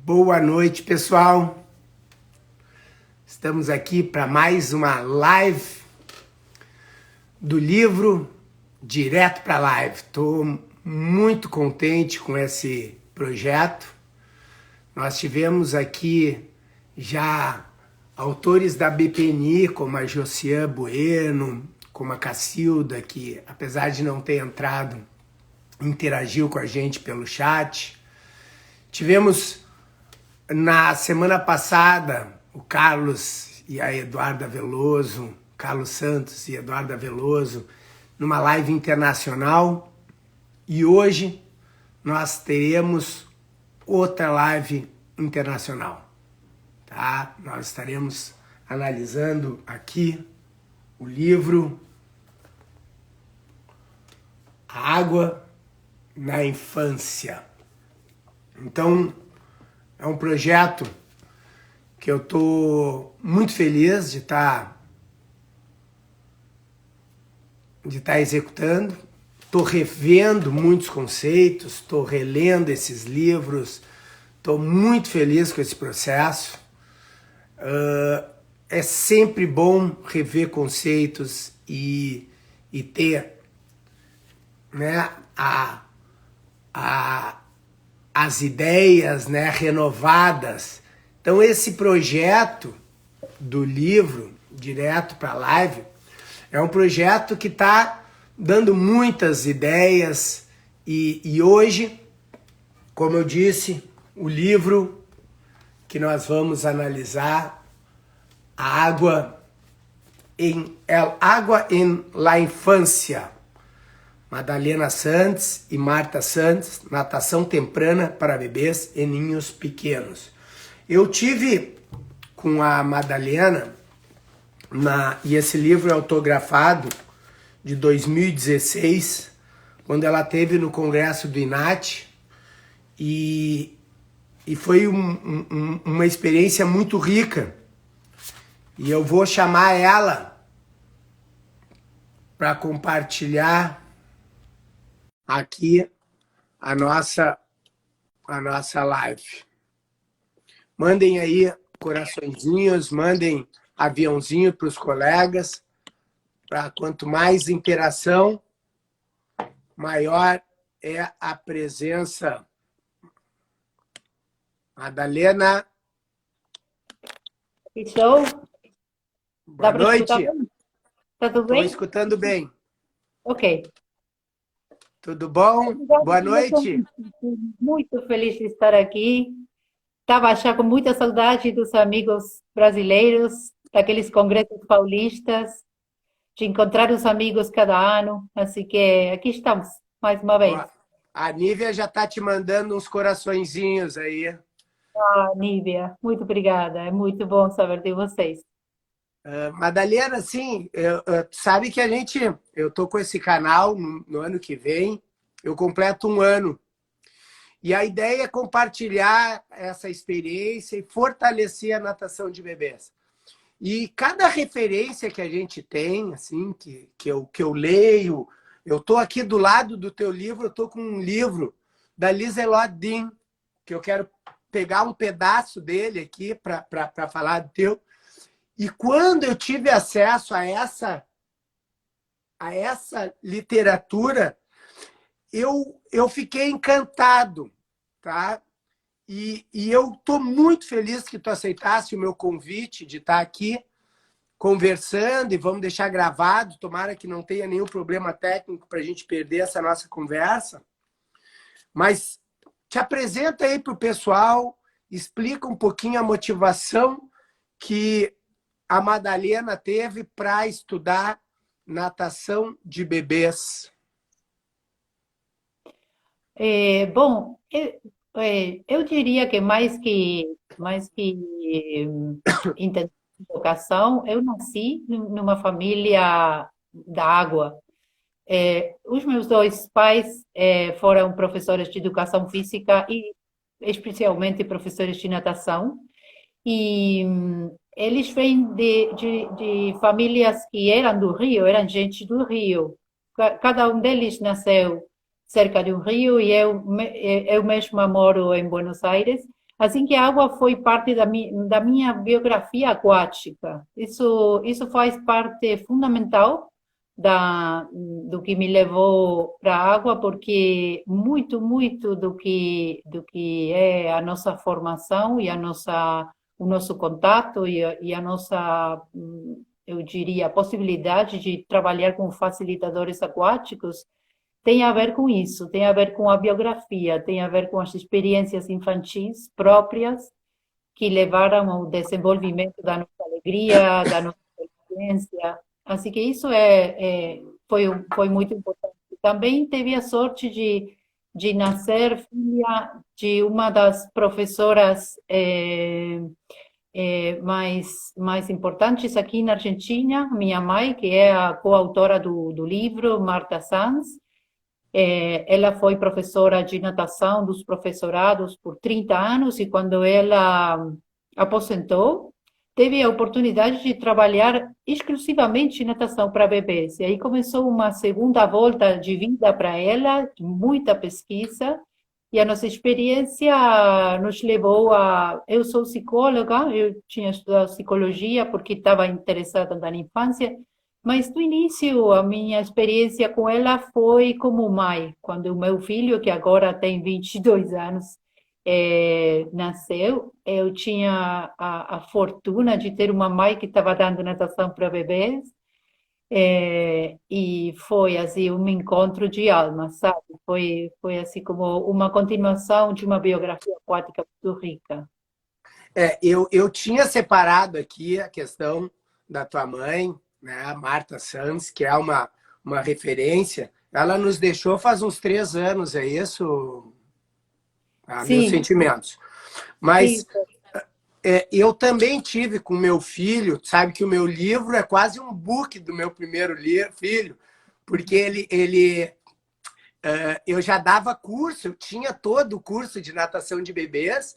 Boa noite, pessoal. Estamos aqui para mais uma live do livro Direto para Live. Estou muito contente com esse projeto. Nós tivemos aqui já autores da BPNI, como a Josiane Bueno, como a Cacilda, que apesar de não ter entrado, interagiu com a gente pelo chat. Tivemos na semana passada o Carlos e a Eduarda Veloso, Carlos Santos e Eduarda Veloso, numa live internacional. E hoje nós teremos outra live internacional. Tá? Nós estaremos analisando aqui o livro A Água na Infância. Então, é um projeto que eu estou muito feliz de estar executando. Estou revendo muitos conceitos, estou relendo esses livros, estou muito feliz com esse processo. É sempre bom rever conceitos e ter, né, as ideias, né, renovadas. Então esse projeto do livro Direto para a Live é um projeto que está dando muitas ideias e hoje, como eu disse, o livro que nós vamos analisar, Água em la Infância, Madalena Santos e Marta Santos, Natação Temprana para Bebês e Ninhos Pequenos. Eu tive com a Madalena, e esse livro é autografado de 2016, quando ela esteve no congresso do INAT, e foi uma experiência muito rica. E eu vou chamar ela para compartilhar aqui a nossa live. Mandem aí coraçõezinhos, mandem aviãozinho para os colegas, para quanto mais interação, maior é a presença. Madalena. Show. Boa noite. Tá tudo bem? Estou escutando bem. Ok. Tudo bom? Boa noite. Muito feliz de estar aqui. Estava já com muita saudade dos amigos brasileiros, daqueles congressos paulistas, de encontrar os amigos cada ano. Assim que aqui estamos, mais uma vez. A Nívia já está te mandando uns coraçõezinhos aí. Ah, Nívia, muito obrigada. É muito bom saber de vocês. Madalena, assim, sabe que eu tô com esse canal no ano que vem, eu completo 1 ano. E a ideia é compartilhar essa experiência e fortalecer a natação de bebês. E cada referência que a gente tem, assim, que eu leio, eu tô aqui do lado do teu livro, eu tô com um livro da Liselott Dean, que eu quero pegar um pedaço dele aqui para falar do teu. E quando eu tive acesso a essa literatura, eu fiquei encantado, tá? E eu estou muito feliz que tu aceitasse o meu convite de estar aqui conversando, e vamos deixar gravado, tomara que não tenha nenhum problema técnico para a gente perder essa nossa conversa. Mas te apresenta aí para o pessoal, explica um pouquinho a motivação que a Madalena teve para estudar natação de bebês. Bom, eu diria que mais que entender educação, eu nasci numa família da água. Os meus dois pais foram professores de educação física e especialmente professores de natação. E eles vêm de famílias que eram do Rio, eram gente do Rio. Cada um deles nasceu cerca de um rio e eu mesma moro em Buenos Aires. Assim que a água foi parte da minha biografia aquática. Isso faz parte fundamental do que me levou para a água, porque muito do que é a nossa formação e o nosso contato e a nossa, eu diria, possibilidade de trabalhar com facilitadores aquáticos tem a ver com isso, tem a ver com a biografia, tem a ver com as experiências infantis próprias que levaram ao desenvolvimento da nossa alegria, da nossa experiência. Assim que isso foi muito importante. Também teve a sorte de nascer filha de uma das professoras mais importantes aqui na Argentina, minha mãe, que é a coautora do livro, Marta Sanz. Ela foi professora de natação dos professorados por 30 anos e quando ela aposentou, teve a oportunidade de trabalhar exclusivamente em natação para bebês. E aí começou uma segunda volta de vida para ela, muita pesquisa, e a nossa experiência nos levou a... Eu sou psicóloga, eu tinha estudado psicologia porque estava interessada na infância, mas no início a minha experiência com ela foi como mãe, quando o meu filho, que agora tem 22 anos, nasceu, eu tinha a fortuna de ter uma mãe que estava dando natação para bebês, e foi assim um encontro de alma, sabe? Foi assim como uma continuação de uma biografia aquática muito rica. Eu tinha separado aqui a questão da tua mãe, né, a Marta Sanz, que é uma referência. Ela nos deixou faz uns 3 anos, é isso? Meus Sim, sentimentos. sim, Mas eu também tive com meu filho, sabe que o meu livro é quase um book do meu primeiro filho, porque eu já dava curso, eu tinha todo o curso de natação de bebês,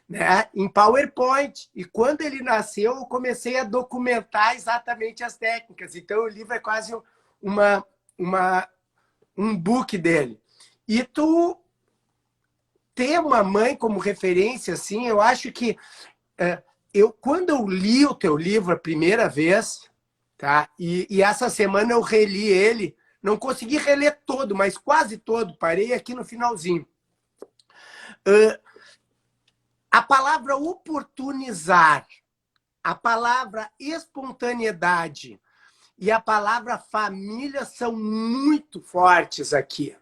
né, em PowerPoint. E quando ele nasceu, eu comecei a documentar exatamente as técnicas. Então, o livro é quase uma, um book dele. E tu ter uma mãe como referência, assim, eu acho que quando eu li o teu livro a primeira vez, tá? E essa semana eu reli ele, não consegui reler todo, mas quase todo, parei aqui no finalzinho. A palavra oportunizar, a palavra espontaneidade e a palavra família são muito fortes aqui.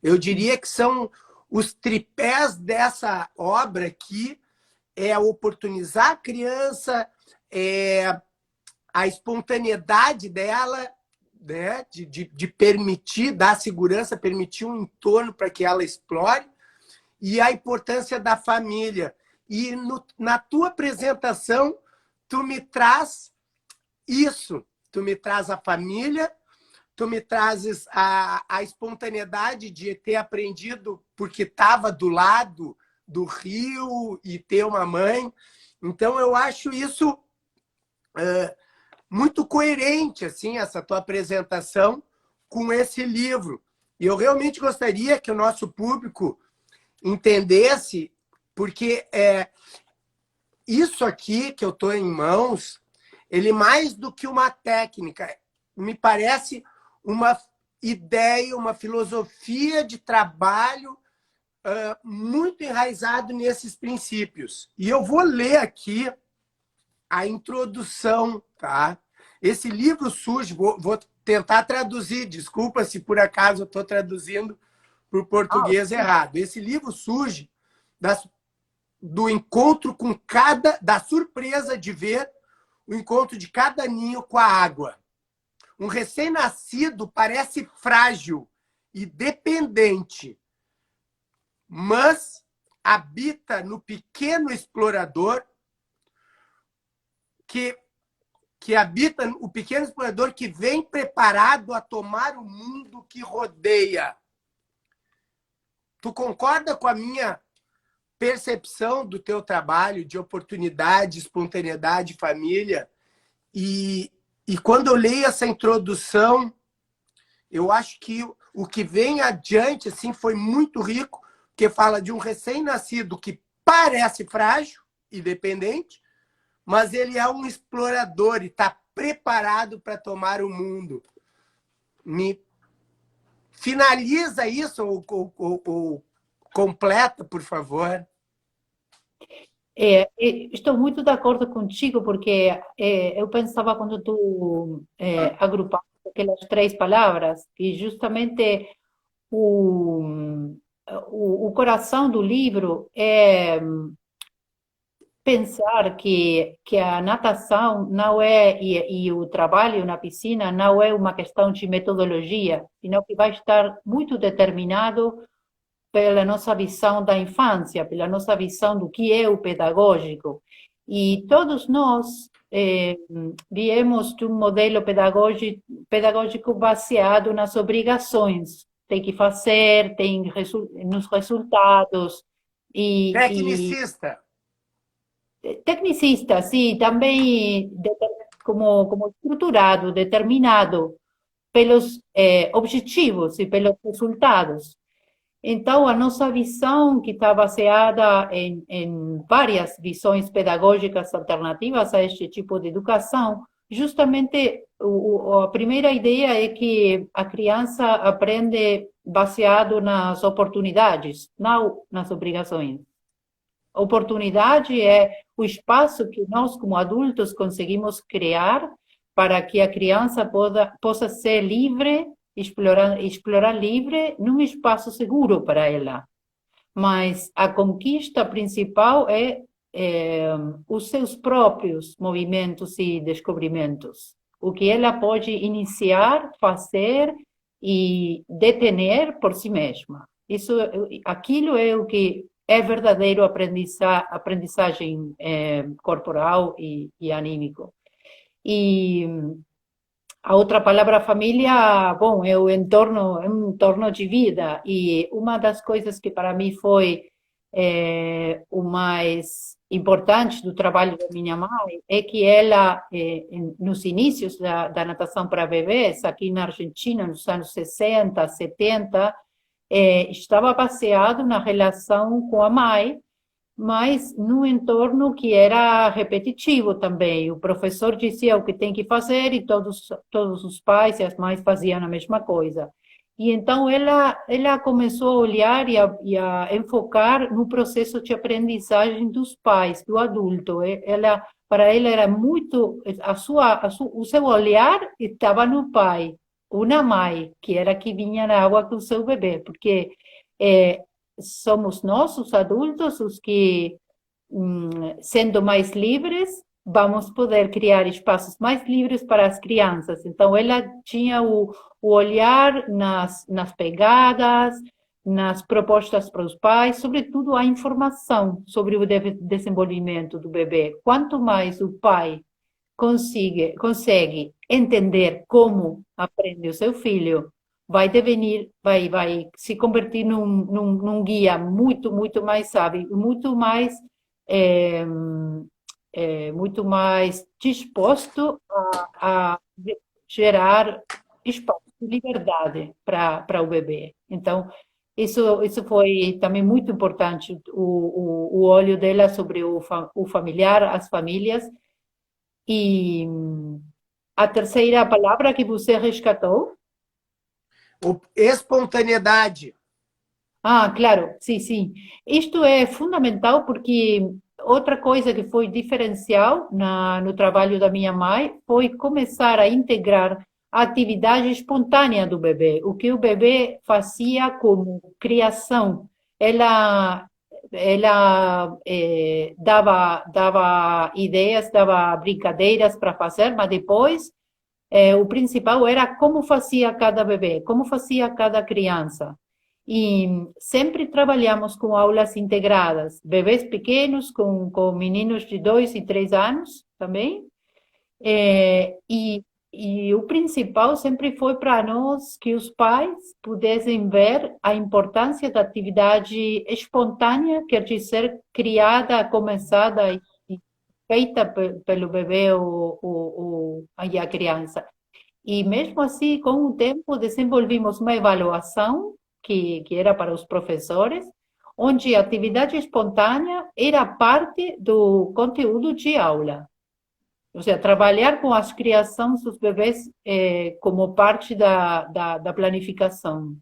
Eu diria que são os tripés dessa obra aqui, oportunizar a criança, a espontaneidade dela, né, de permitir, dar segurança, permitir um entorno para que ela explore, e a importância da família. E na tua apresentação, tu me traz isso. Tu me traz a família, tu me trazes a espontaneidade de ter aprendido porque estava do lado do rio e ter uma mãe. Então, eu acho isso muito coerente, assim, essa tua apresentação com esse livro. E eu realmente gostaria que o nosso público entendesse, porque isso aqui que eu estou em mãos, ele mais do que uma técnica, me parece uma ideia, uma filosofia de trabalho muito enraizado nesses princípios. E eu vou ler aqui a introdução, tá? Esse livro surge, vou tentar traduzir, desculpa se por acaso eu estou traduzindo para o português errado. Esse livro surge do encontro com da surpresa de ver o encontro de cada ninho com a água. Um recém-nascido parece frágil e dependente, mas habita no pequeno explorador que habita o pequeno explorador que vem preparado a tomar o mundo que rodeia. Tu concorda com a minha percepção do teu trabalho de oportunidade, espontaneidade, família? E quando eu leio essa introdução, eu acho que o que vem adiante assim, foi muito rico, porque fala de um recém-nascido que parece frágil e dependente, mas ele é um explorador e está preparado para tomar o mundo. Me finaliza isso ou completa, por favor. Estou muito de acordo contigo, porque eu pensava quando tu agrupaste aquelas três palavras, que justamente o, o coração do livro é pensar que a natação não é, e o trabalho na piscina não é uma questão de metodologia, senão que vai estar muito determinado pela nossa visão da infância, pela nossa visão do que é o pedagógico. E todos nós viemos de um modelo pedagógico baseado nas obrigações. Tem que fazer, tem nos resultados. Tecnicista. Tecnicista, sim, também como estruturado, determinado pelos objetivos e pelos resultados. Então, a nossa visão, que está baseada em várias visões pedagógicas alternativas a este tipo de educação, justamente a primeira ideia é que a criança aprende baseado nas oportunidades, não nas obrigações. Oportunidade é o espaço que nós, como adultos, conseguimos criar para que a criança possa ser livre, explorar livre num espaço seguro para ela. Mas a conquista principal é os seus próprios movimentos e descobrimentos. O que ela pode iniciar, fazer e detener por si mesma. Aquilo é o que é verdadeiro aprendizagem corporal e anímico. E a outra palavra família, bom, é um entorno de vida. E uma das coisas que para mim foi o mais importante do trabalho da minha mãe é que ela, nos inícios da natação para bebês, aqui na Argentina, nos anos 60, 70, estava baseado na relação com a mãe, mas num entorno que era repetitivo também. O professor dizia o que tem que fazer e todos os pais e as mães faziam a mesma coisa. E então ela começou a olhar e a enfocar no processo de aprendizagem dos pais, do adulto. Para ela era muito, o seu olhar estava no pai, uma mãe, que era que vinha na água com o seu bebê, porque somos nós, os adultos, os que, sendo mais livres, vamos poder criar espaços mais livres para as crianças. Então, ela tinha o olhar nas pegadas, nas propostas para os pais, sobretudo a informação sobre o desenvolvimento do bebê. Quanto mais o pai consegue entender como aprende o seu filho, vai se convertir num guia muito mais sábio, muito mais disposto a gerar espaço de liberdade para o bebê. Então, isso foi também muito importante, o olho dela sobre o familiar, as famílias. E a terceira palavra que você resgatou? Espontaneidade. Claro, sim. Isto é fundamental porque outra coisa que foi diferencial no trabalho da minha mãe foi começar a integrar a atividade espontânea do bebê, o que o bebê fazia como criação. Ela dava ideias, dava brincadeiras para fazer, mas depois o principal era como fazia cada bebê, como fazia cada criança. E sempre trabalhamos com aulas integradas, bebês pequenos, com meninos de 2 e 3 anos também. E o principal sempre foi para nós que os pais pudessem ver a importância da atividade espontânea, quer dizer, criada, começada e feita pelo bebê e a criança. E mesmo assim, com o tempo, desenvolvimos uma avaliação que era para os professores, onde a atividade espontânea era parte do conteúdo de aula. Ou seja, trabalhar com as criações dos bebês como parte da planificação.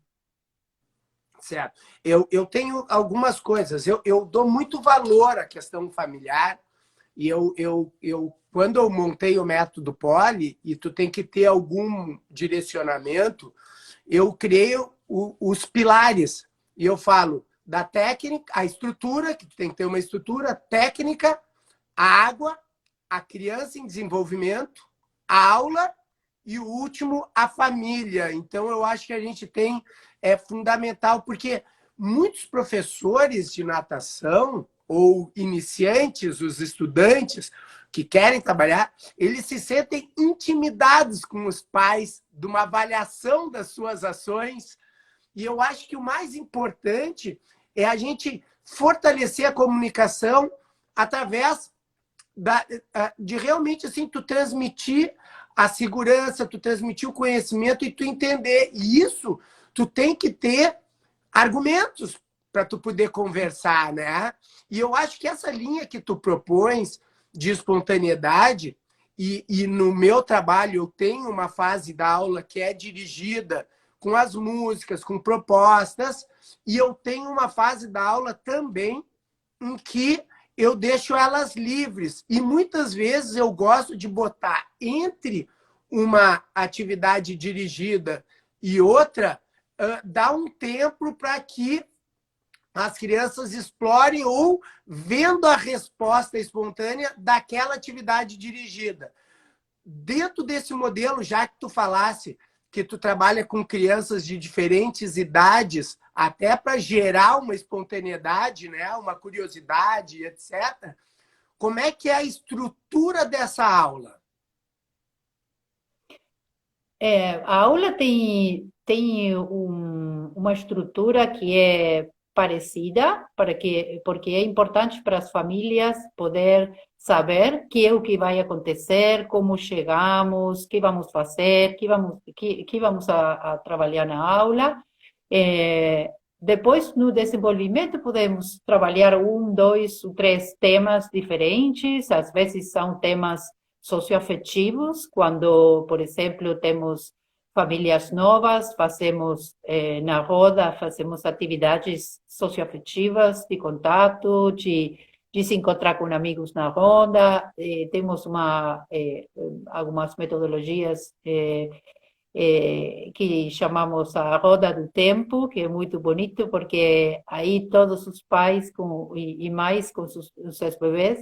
Certo. Eu tenho algumas coisas. Eu dou muito valor à questão familiar. E quando eu montei o método Poli, e tu tem que ter algum direcionamento, eu criei os pilares. E eu falo da técnica, a estrutura, que tu tem que ter uma estrutura técnica, a água, a criança em desenvolvimento, a aula e o último, a família. Então, eu acho que a gente tem, é fundamental, porque muitos professores de natação ou iniciantes, os estudantes que querem trabalhar, eles se sentem intimidados com os pais de uma avaliação das suas ações. E eu acho que o mais importante é a gente fortalecer a comunicação através de realmente assim, tu transmitir a segurança, tu transmitir o conhecimento e tu entender. E isso, tu tem que ter argumentos para tu poder conversar, né? E eu acho que essa linha que tu propões de espontaneidade, e no meu trabalho eu tenho uma fase da aula que é dirigida com as músicas, com propostas, e eu tenho uma fase da aula também em que eu deixo elas livres. E muitas vezes eu gosto de botar entre uma atividade dirigida e outra, dar um tempo para que as crianças explorem ou vendo a resposta espontânea daquela atividade dirigida. Dentro desse modelo, já que tu falasse que tu trabalha com crianças de diferentes idades, até para gerar uma espontaneidade, né? Uma curiosidade, etc. Como é que é a estrutura dessa aula? A aula tem uma estrutura que é parecida, porque é importante para as famílias poder saber que é o que vai acontecer, como chegamos, o que vamos fazer, que vamos a trabalhar na aula. Depois, no desenvolvimento, podemos trabalhar um, dois ou três temas diferentes, às vezes são temas socioafetivos, quando, por exemplo, temos famílias novas, fazemos na roda, fazemos atividades socioafetivas de contato, de se encontrar com amigos na roda, temos algumas metodologias que chamamos a Roda do Tempo, que é muito bonito, porque aí todos os pais e mães com os seus bebês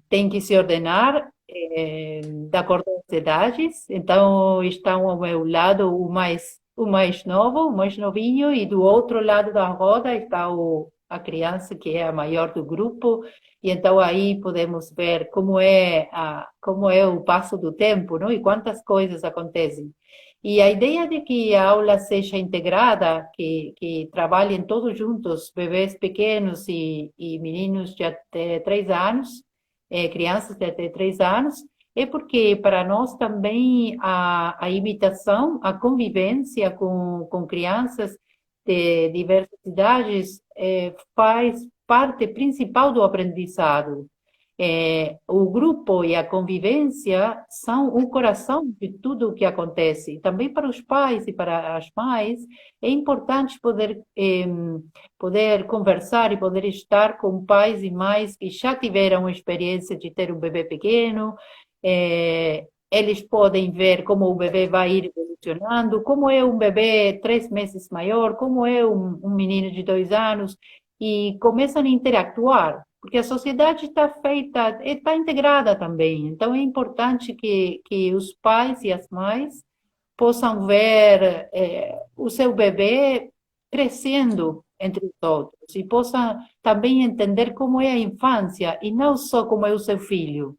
têm que se ordenar de acordo com as idades. Então, estão ao meu lado o mais novo, o mais novinho, e do outro lado da roda está a criança, que é a maior do grupo. E então aí podemos ver como é o passo do tempo, não? E quantas coisas acontecem. E a ideia de que a aula seja integrada, que trabalhem todos juntos, bebês pequenos e meninos de até 3 anos, crianças de até 3 anos, é porque para nós também a imitação, a convivência com crianças de diversas idades faz parte principal do aprendizado. O grupo e a convivência são o coração de tudo o que acontece. Também para os pais e para as mães é importante poder conversar e poder estar com pais e mães que já tiveram a experiência de ter um bebê pequeno. Eles podem ver como o bebê vai ir evolucionando, como é um bebê 3 meses maior, como é um menino de 2 anos, e começam a interatuar, porque a sociedade está feita, está integrada também. Então, é importante que os pais e as mães possam ver o seu bebê crescendo entre os outros e possam também entender como é a infância e não só como é o seu filho.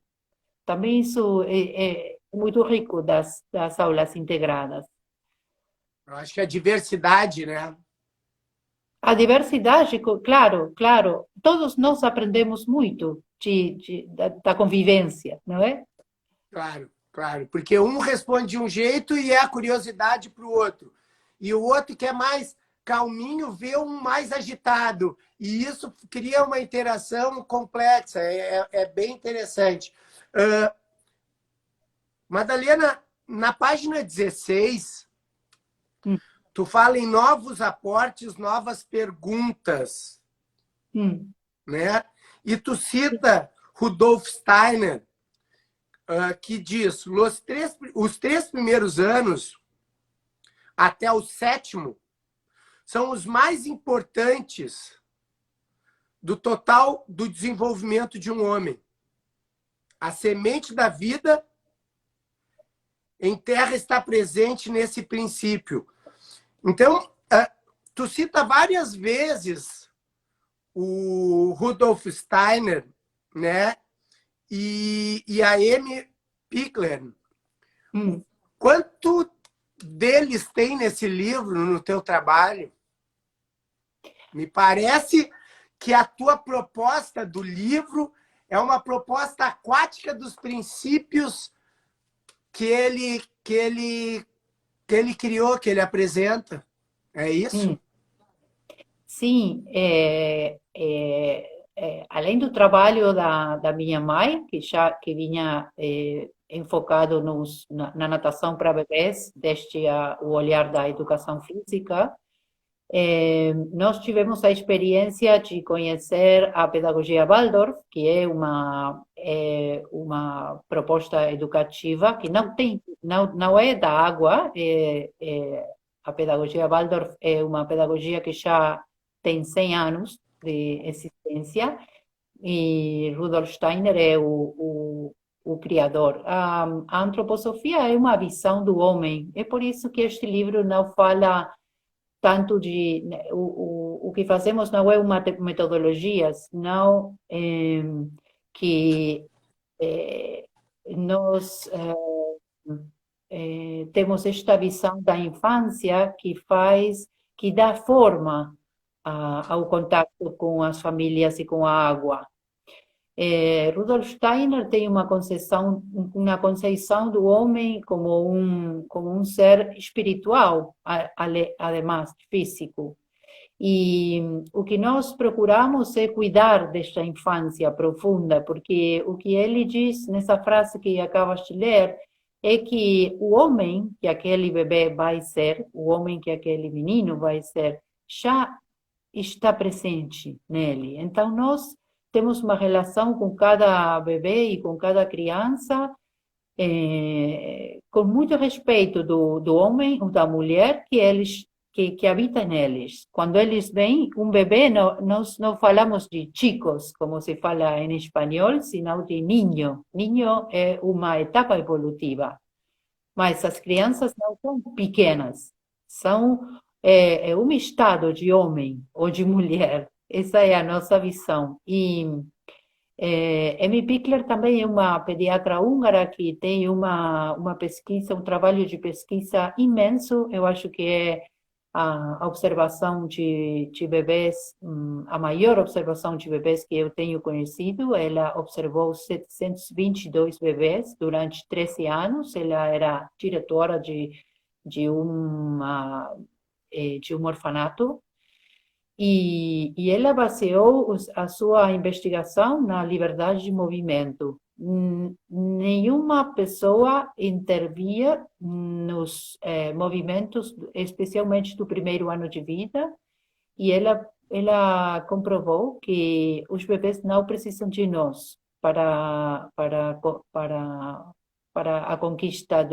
Também isso é muito rico das aulas integradas. Eu acho que a diversidade, né? A diversidade, claro, claro, todos nós aprendemos muito da convivência, não é? Claro, claro. Porque um responde de um jeito e é a curiosidade para o outro. E o outro quer mais calminho vê um mais agitado. E isso cria uma interação complexa, é bem interessante. Madalena, na página 16, Hum, tu fala em novos aportes, novas perguntas, hum, né? E tu cita Rudolf Steiner, que diz: os três primeiros anos, até o sétimo, são os mais importantes do total do desenvolvimento de um homem. A semente da vida em terra está presente nesse princípio. Então, tu cita várias vezes o Rudolf Steiner, né? E a Amy Pickler. hum. Quanto deles tem nesse livro, no teu trabalho? Me parece que a tua proposta do livro é uma proposta aquática dos princípios que ele criou, que ele apresenta. É isso? Hum. Sim, além do trabalho da minha mãe, que vinha enfocado na natação para bebês, desde o olhar da educação física, nós tivemos a experiência de conhecer a pedagogia Waldorf, que é uma proposta educativa que não é da água. A pedagogia Waldorf é uma pedagogia que já tem 100 anos de existência e Rudolf Steiner é o criador. A antroposofia é uma visão do homem. É por isso que este livro não fala tanto de... O que fazemos não é uma metodologia, senão que nós temos esta visão da infância que dá forma ao contato com as famílias e com a água. Rudolf Steiner tem uma concepção do homem como um ser espiritual, además físico. E o que nós procuramos é cuidar desta infância profunda, porque o que ele diz nessa frase que acabas de ler é que o homem que aquele bebê vai ser, o homem que aquele menino vai ser, já está presente nele. Então, nós temos uma relação com cada bebê e com cada criança, com muito respeito do homem ou da mulher que habita neles. Quando eles vêm, um bebê, nós não falamos de chicos, como se fala em espanhol, senão de niño. Niño é uma etapa evolutiva. Mas as crianças não são pequenas, são um estado de homem ou de mulher. Essa é a nossa visão. E Amy Pickler também é uma pediatra húngara que tem uma pesquisa, um trabalho de pesquisa imenso. Eu acho que é a observação de bebês, a maior observação de bebês que eu tenho conhecido. Ela observou 722 bebês durante 13 anos. Ela era diretora de um orfanato. E ela baseou a sua investigação na liberdade de movimento. Nenhuma pessoa intervia nos movimentos, especialmente do primeiro ano de vida, e ela comprovou que os bebês não precisam de nós para a conquista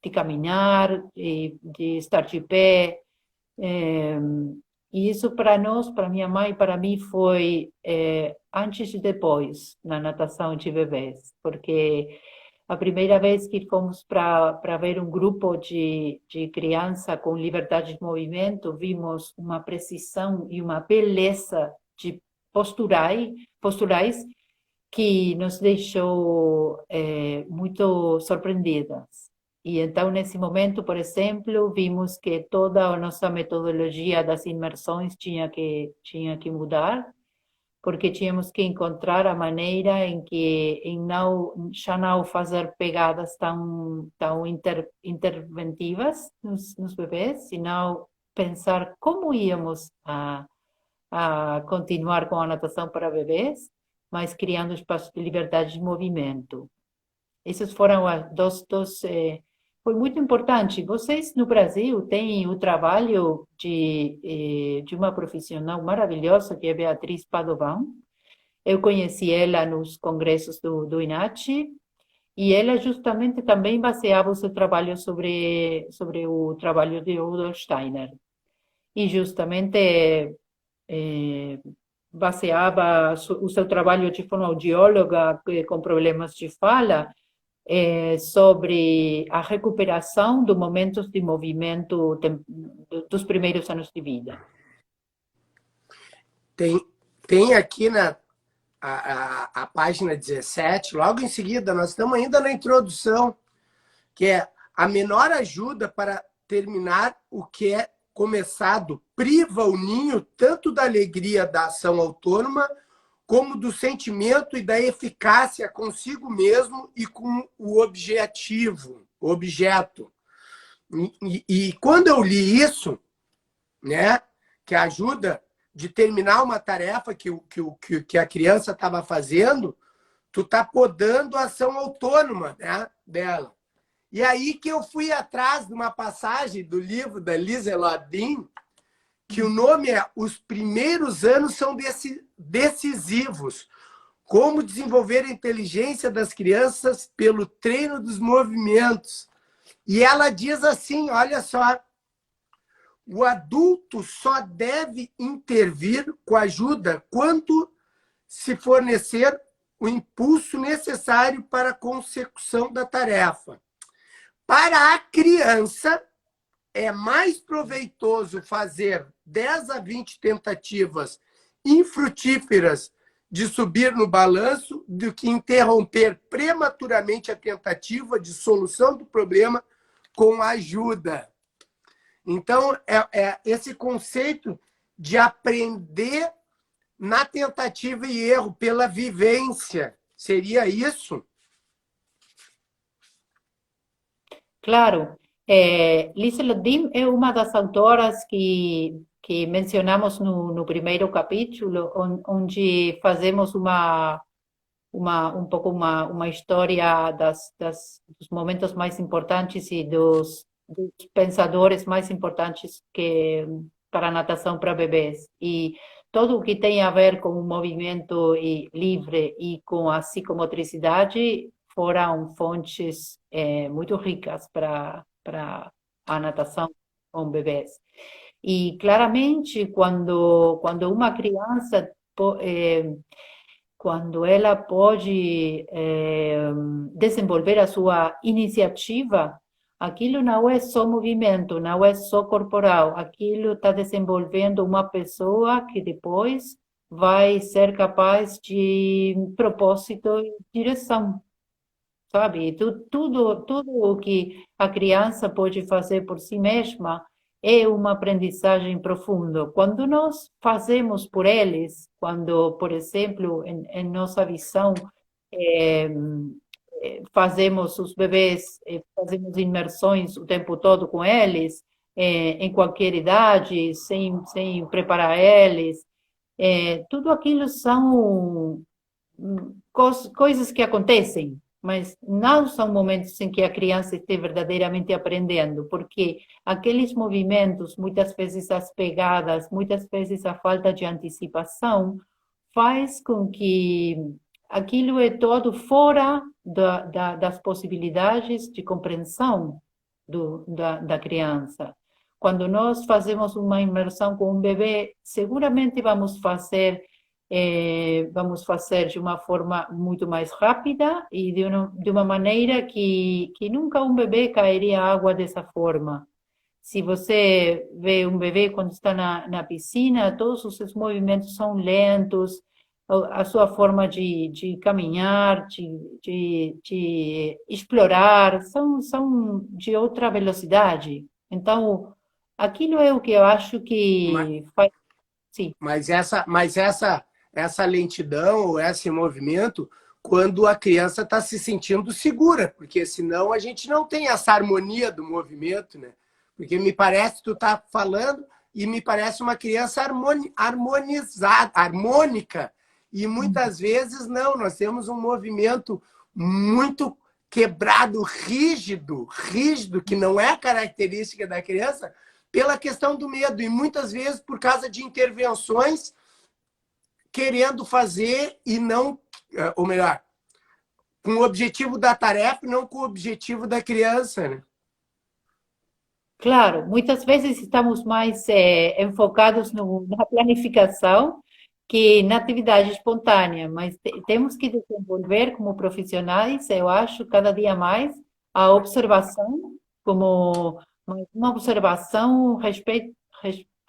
de caminhar, de estar de pé. E isso para nós, para minha mãe, para mim foi antes e depois na natação de bebês, porque a primeira vez que fomos para ver um grupo de criança com liberdade de movimento, vimos uma precisão e uma beleza de posturais que nos deixou muito surpreendidas. E então, nesse momento, por exemplo, vimos que toda a nossa metodologia das imersões tinha que mudar, porque tínhamos que encontrar a maneira já não fazer pegadas tão interventivas nos bebês, senão pensar como íamos a continuar com a natação para bebês, mas criando espaços de liberdade de movimento. Esses foram foi muito importante. Vocês no Brasil têm o trabalho de uma profissional maravilhosa que é Beatriz Padovan. Eu conheci ela nos congressos do INACH e ela justamente também baseava o seu trabalho sobre o trabalho de Rudolf Steiner. E justamente baseava o seu trabalho de fonoaudióloga com problemas de fala sobre a recuperação dos momentos de movimento dos primeiros anos de vida. Tem aqui a página 17, logo em seguida, nós estamos ainda na introdução, que é a menor ajuda para terminar o que é começado priva o ninho tanto da alegria da ação autônoma como do sentimento e da eficácia consigo mesmo e com o objeto. E quando eu li isso, né, que ajuda de terminar uma tarefa que a criança estava fazendo, tu tá podando a ação autônoma, né, dela. E aí que eu fui atrás de uma passagem do livro da Lisa Lodin, que o nome é Os Primeiros Anos São Decisivos. Como desenvolver a inteligência das crianças pelo treino dos movimentos. E ela diz assim, olha só, o adulto só deve intervir com ajuda quando se fornecer o impulso necessário para a consecução da tarefa. Para a criança, é mais proveitoso fazer 10 a 20 tentativas infrutíferas de subir no balanço do que interromper prematuramente a tentativa de solução do problema com ajuda. Então, esse conceito de aprender na tentativa e erro, pela vivência, seria isso? Claro. Lisa Lodin é uma das autoras que mencionamos no primeiro capítulo, onde fazemos um pouco uma história dos momentos mais importantes e dos pensadores mais importantes para a natação para bebês. E tudo o que tem a ver com o movimento livre e com a psicomotricidade foram fontes muito ricas para a natação com bebês. E claramente, quando uma criança, quando ela pode desenvolver a sua iniciativa, aquilo não é só movimento, não é só corporal, aquilo está desenvolvendo uma pessoa que depois vai ser capaz de propósito e direção. Sabe? Tudo o que a criança pode fazer por si mesma é uma aprendizagem profunda. Quando nós fazemos por eles, quando, por exemplo, em nossa visão, fazemos os bebês, fazemos imersões o tempo todo com eles, em qualquer idade, sem preparar eles, tudo aquilo são coisas que acontecem, mas não são momentos em que a criança esteja verdadeiramente aprendendo, porque aqueles movimentos, muitas vezes as pegadas, muitas vezes a falta de antecipação, faz com que aquilo é todo fora das possibilidades de compreensão da criança. Quando nós fazemos uma imersão com um bebê, seguramente vamos fazer de uma forma muito mais rápida e de uma maneira que nunca um bebê cairia água dessa forma. Se você vê um bebê quando está na piscina, todos os seus movimentos são lentos, a sua forma de caminhar, de explorar, são de outra velocidade. Então, aquilo é o que eu acho que faz... Sim. Mas essa lentidão ou esse movimento, quando a criança está se sentindo segura, porque senão a gente não tem essa harmonia do movimento, né? Porque me parece que tu tá falando e me parece uma criança harmonizada, harmônica. E muitas vezes não, nós temos um movimento muito quebrado, rígido, que não é característica da criança, pela questão do medo. E muitas vezes por causa de intervenções querendo fazer e não, ou melhor, com o objetivo da tarefa e não com o objetivo da criança, né? Claro, muitas vezes estamos mais enfocados na planificação que na atividade espontânea, mas temos que desenvolver como profissionais, eu acho, cada dia mais a observação como uma observação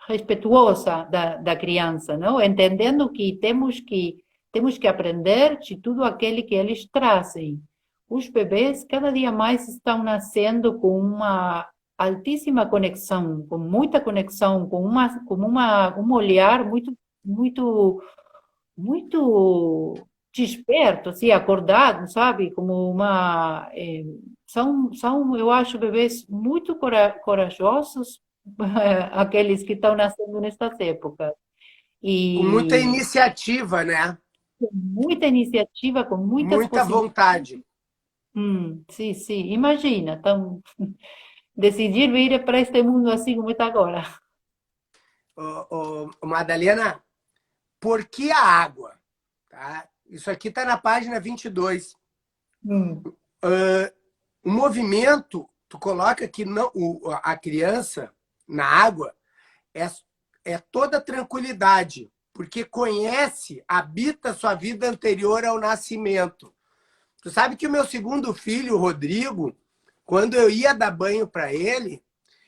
respeituosa da criança, não? Entendendo que temos que aprender de tudo aquilo que eles trazem. Os bebês cada dia mais estão nascendo com uma altíssima conexão, com muita conexão, um olhar muito desperto, assim, acordado, sabe? São, eu acho, bebês muito corajosos, aqueles que estão nascendo nestas épocas. Com muita E iniciativa, né? com muita iniciativa, com muitas Muita possibilidades. vontade. Sim, sim. Imagina, então, decidir vir para este mundo assim como está agora. Madalena, por que a água? Tá? Isso aqui está na página 22. Hum, O movimento, tu coloca que não, a criança na água é toda tranquilidade, porque conhece, habita sua vida anterior ao nascimento. Tu sabe que o meu segundo filho, o Rodrigo, quando eu ia dar banho para ele,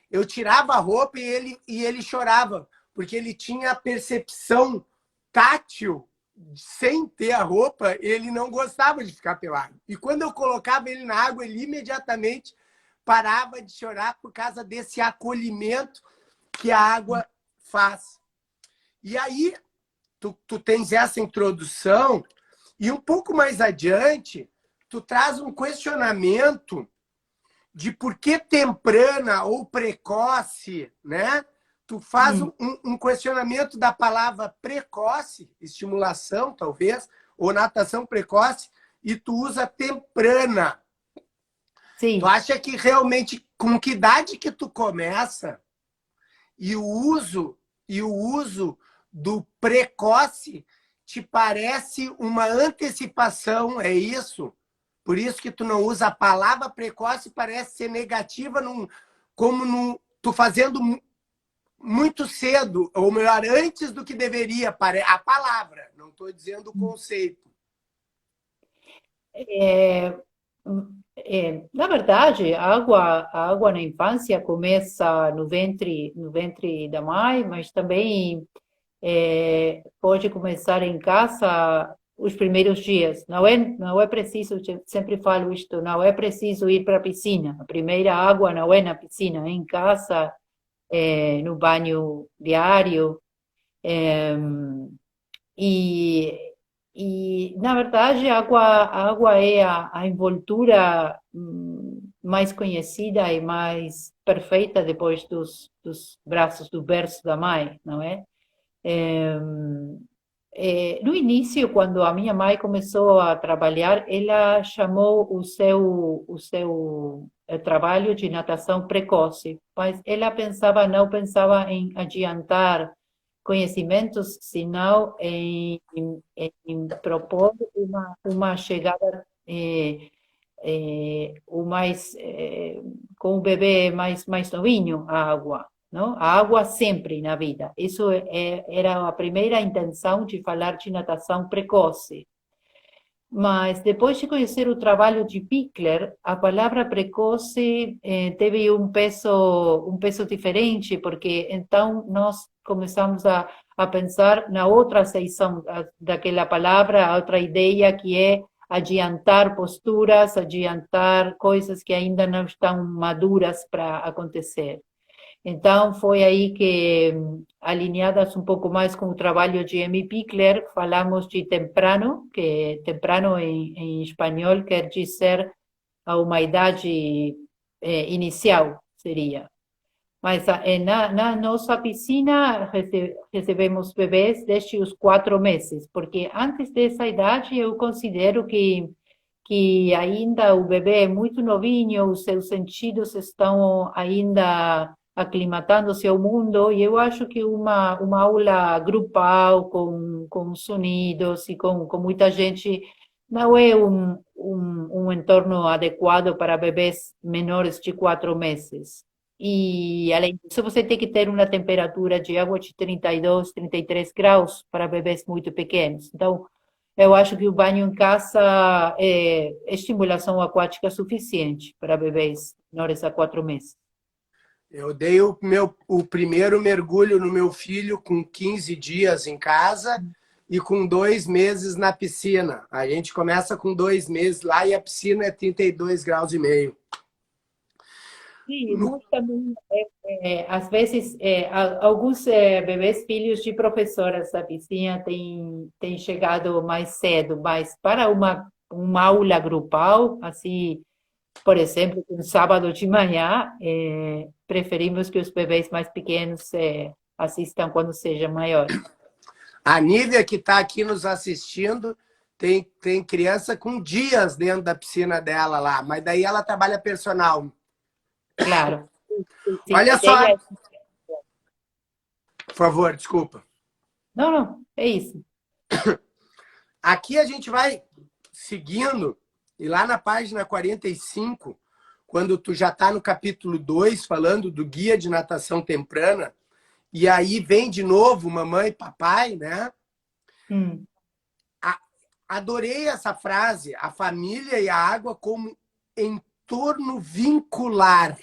eu tirava a roupa e ele chorava, porque ele tinha a percepção tátil, sem ter a roupa, ele não gostava de ficar pelado. E quando eu colocava ele na água, ele imediatamente parava de chorar por causa desse acolhimento que a água faz. E aí, tu tens essa introdução, e um pouco mais adiante, tu traz um questionamento de por que temprana ou precoce, né? Tu faz um questionamento da palavra precoce, estimulação, talvez, ou natação precoce, e tu usa temprana. Tu sim. acha que realmente, com que idade que tu começa, e o uso do precoce te parece uma antecipação, é isso? Por isso que tu não usa a palavra precoce, parece ser negativa, tu fazendo muito cedo, ou melhor, antes do que deveria, a palavra, não estou dizendo o conceito. É, na verdade, a água na infância começa no ventre da mãe, mas também pode começar em casa os primeiros dias. Não é preciso, eu sempre falo isto, não é preciso ir para a piscina. A primeira água não é na piscina, é em casa, no banho diário. É, e, na verdade, a água é a envoltura mais conhecida e mais perfeita depois dos braços, do berço da mãe, não é? É, no início, quando a minha mãe começou a trabalhar, ela chamou o seu trabalho de natação precoce, mas ela não pensava em adiantar conhecimentos, senão em propor uma chegada com o bebê mais novinho à água. Não? A água sempre na vida. Isso era a primeira intenção de falar de natação precoce. Mas depois de conhecer o trabalho de Pickler, a palavra precoce teve um peso diferente, porque então nós começamos a pensar na outra aceição daquela palavra, a outra ideia que é adiantar posturas, adiantar coisas que ainda não estão maduras para acontecer. Então, foi aí que, alinhadas um pouco mais com o trabalho de Amy Pickler, falamos de temprano, que temprano em espanhol quer dizer a uma idade inicial, seria. Mas na nossa piscina recebemos bebês desde os 4 meses, porque antes dessa idade eu considero que ainda o bebê é muito novinho, os seus sentidos estão ainda aclimatando-se ao mundo, e eu acho que uma aula grupal, com sonidos e com muita gente, não é um entorno adequado para bebês menores de 4 meses. E, além disso, você tem que ter uma temperatura de água de 32, 33 graus para bebês muito pequenos. Então, eu acho que o banho em casa é estimulação aquática suficiente para bebês menores a 4 meses. Eu dei o primeiro mergulho no meu filho com 15 dias em casa e com 2 meses na piscina. A gente começa com 2 meses lá e a piscina é 32 graus e meio. Sim, No- nós também, às vezes, alguns bebês filhos de professoras da piscina têm chegado mais cedo, mas para uma aula grupal, assim, por exemplo, um sábado de manhã, preferimos que os bebês mais pequenos assistam quando sejam maiores. A Nívia, que está aqui nos assistindo, tem criança com dias dentro da piscina dela lá, mas daí ela trabalha personal. Claro. Sim, a Olha só, ideia por favor, desculpa. Não, não, é isso. Aqui a gente vai seguindo, e lá na página 45, quando tu já está no capítulo 2, falando do guia de natação temprana, e aí vem de novo mamãe e papai, né? Hum, Adorei essa frase, a família e a água como entorno vincular,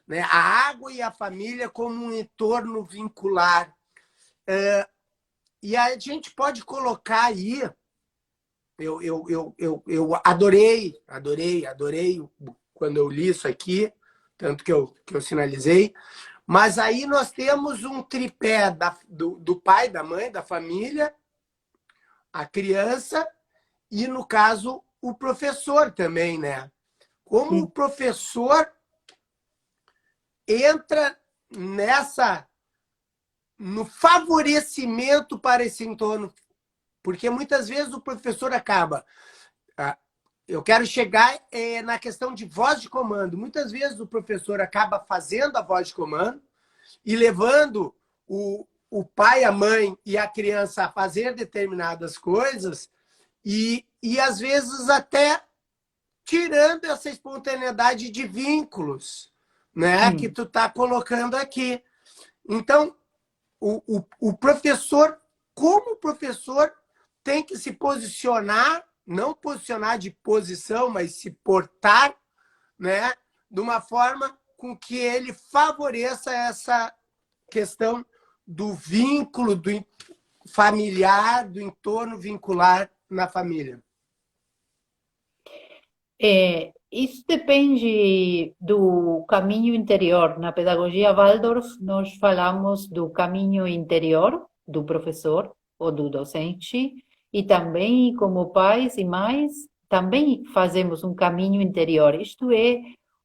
né? A água e a família como um entorno vincular. E a gente pode colocar aí, eu adorei quando eu li isso aqui, tanto que eu sinalizei, mas aí nós temos um tripé do pai, da mãe, da família, a criança e, no caso, o professor também, né? Como o sim, professor entra no favorecimento para esse entorno, porque muitas vezes o professor acaba. Eu quero chegar na questão de voz de comando. Muitas vezes o professor acaba fazendo a voz de comando e levando o pai, a mãe e a criança a fazer determinadas coisas e às vezes até tirando essa espontaneidade de vínculos, né, que sim. tu está colocando aqui. Então, o professor, como professor, tem que se posicionar, não posicionar de posição, mas se portar, né, de uma forma com que ele favoreça essa questão do vínculo do familiar, do entorno vincular na família. Isso depende do caminho interior. Na pedagogia Waldorf, nós falamos do caminho interior do professor ou do docente, e também, como pais e mães, também fazemos um caminho interior. Isto é,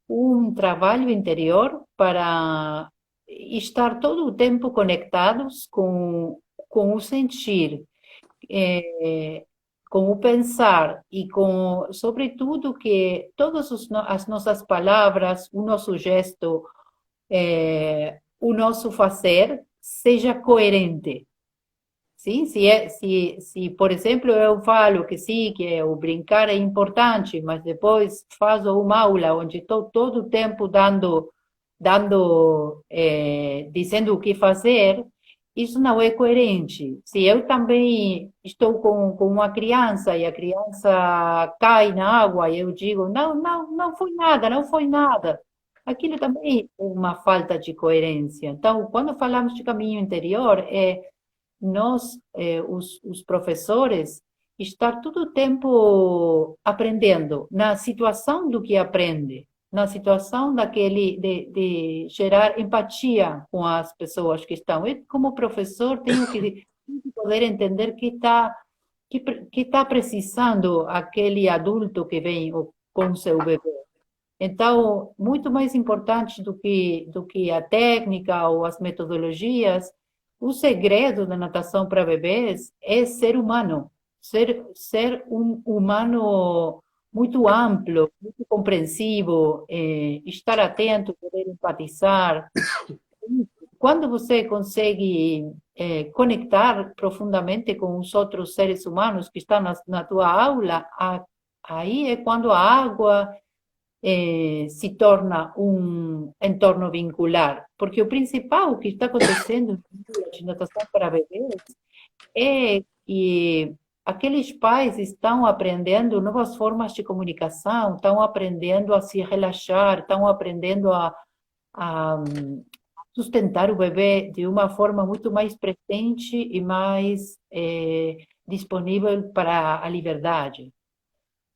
um trabalho interior para estar todo o tempo conectados com o sentir. É, com o pensar e com, sobretudo, que todas as nossas palavras, o nosso gesto, o nosso fazer seja coerente. Sim, se, por exemplo, eu falo que sim, que o brincar é importante, mas depois faço uma aula onde estou todo o tempo dizendo o que fazer, isso não é coerente. Se eu também estou com uma criança e a criança cai na água e eu digo, não, não, não foi nada, não foi nada. Aquilo também é uma falta de coerência. Então, quando falamos de caminho interior, nós, os professores, estar todo o tempo aprendendo, na situação do que aprende, na situação de gerar empatia com as pessoas que estão. Eu, como professor, tenho que poder entender que tá precisando aquele adulto que vem com seu bebê. Então, muito mais importante do que a técnica ou as metodologias, o segredo da natação para bebês é ser humano, ser um humano muito amplo, muito compreensivo, estar atento, poder empatizar. Quando você consegue conectar profundamente com os outros seres humanos que estão na tua aula, aí é quando a água se torna um entorno vincular. Porque o principal que está acontecendo na natação para bebês é que aqueles pais estão aprendendo novas formas de comunicação, estão aprendendo a se relaxar, estão aprendendo a sustentar o bebê de uma forma muito mais presente e mais disponível para a liberdade.